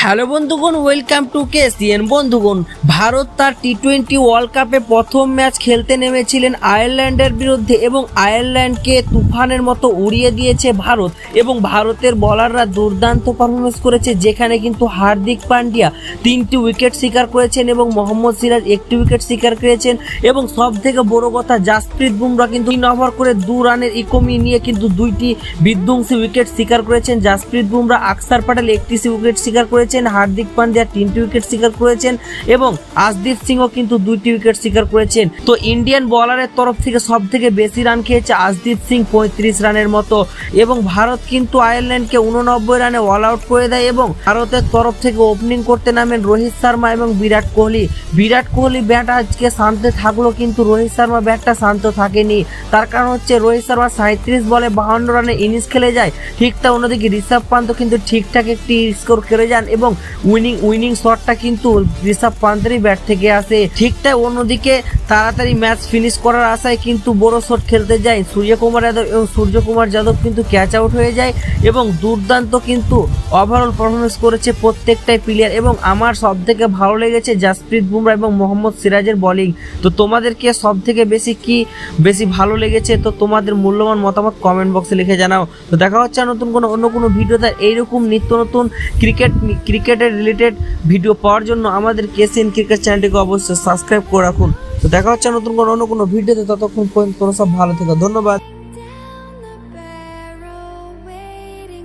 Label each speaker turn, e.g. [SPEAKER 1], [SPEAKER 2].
[SPEAKER 1] Hello বন্ধুগণ, welcome to KCN. বন্ধুগণ, ভারত তার টি-20 ওয়ার্ল্ড কাপে প্রথম ম্যাচ খেলতে নেমেছিলেন আয়ারল্যান্ডের বিরুদ্ধে এবং আয়ারল্যান্ডকে তুফানের মতো উড়িয়ে দিয়েছে ভারত। এবং ভারতের বলাররা দুর্দান্ত পারফরমেন্স করেছে, যেখানে কিন্তু হার্দিক পান্ডিয়া 3টি উইকেট শিকার করেছেন এবং মোহাম্মদ সিরাজ 1টি উইকেট শিকার করেছেন। এবং সব থেকে বড় কথা, জাসপ্রীত বুমরা কিন্তু 3 ওভার করে 2 রানের ইকোনমি নিয়ে কিন্তু 2টি বিধ্বংসী উইকেট শিকার করেছেন। জাসপ্রীত বুমরা, আকসার প্যাটেল 1টি উইকেট শিকার করেছেন, হার্দিক পান্ডিয়া 3টি উইকেট শিকার করেছেন এবং আশদীপ সিংও কিন্তু 2টি উইকেট শিকার করেছেন। তো ইন্ডিয়ান বোলারের তরফ থেকে সব থেকে বেশি রান খেয়েছে আশদীপ সিং 35 রানের মতো। এবং ভারত কিন্তু আয়ারল্যান্ডকে 89 রানে অল আউট করে দেয় এবং ভারতের তরফ থেকে ওপেনিং করতে নামেন রোহিত শর্মা এবং বিরাট কোহলি ব্যাট আজকে শান্ত থাকলো, কিন্তু রোহিত শর্মা ব্যাটটা শান্ত থাকেনি। তার কারণ হচ্ছে রোহিত শর্মা 37 বলে 52 রানে ইনিংস খেলে যায়। ঠিক তা অন্যদিকে ঋষভ পান্ত কিন্তু ঠিকঠাক একটি স্কোর করে যান এবং উইনিং শটটা কিন্তু ঋষভ পান্তেরই ব্যাট থেকে আসে। ঠিক তাই অন্যদিকে তাড়াতাড়ি ম্যাচ ফিনিশ করার আশায় কিন্তু বড় শট খেলতে যায় সূর্যকুমার যাদব কিন্তু ক্যাচ আউট হয়ে যায় এবং দুর্দান্ত কিন্তু ওভারঅল পারফরমেন্স করেছে প্রত্যেকটাই প্লেয়ার। এবং আমার সব থেকে ভালো লেগেছে জাসপ্রীত বুমরা এবং মোহাম্মদ সিরাজের বোলিং। তো তোমাদেরকে সব থেকে বেশি ভালো লেগেছে? তো তোমাদের মূল্যবান মতামত কমেন্ট বক্সে লিখে জানাও। তো দেখা হচ্ছে অন্য কোনো ভিডিওতে। এইরকম নিত্য নতুন ক্রিকেটের রিলেটেড ভিডিও পাওয়ার জন্য আমাদের কেসিএন ক্রিকেট চ্যানেলটিকে অবশ্যই সাবস্ক্রাইব করে রাখুন। তো দেখা হচ্ছে অন্য কোনো ভিডিওতে। ততক্ষণ পর্যন্ত তোমরা সব ভালো থেকো। ধন্যবাদ।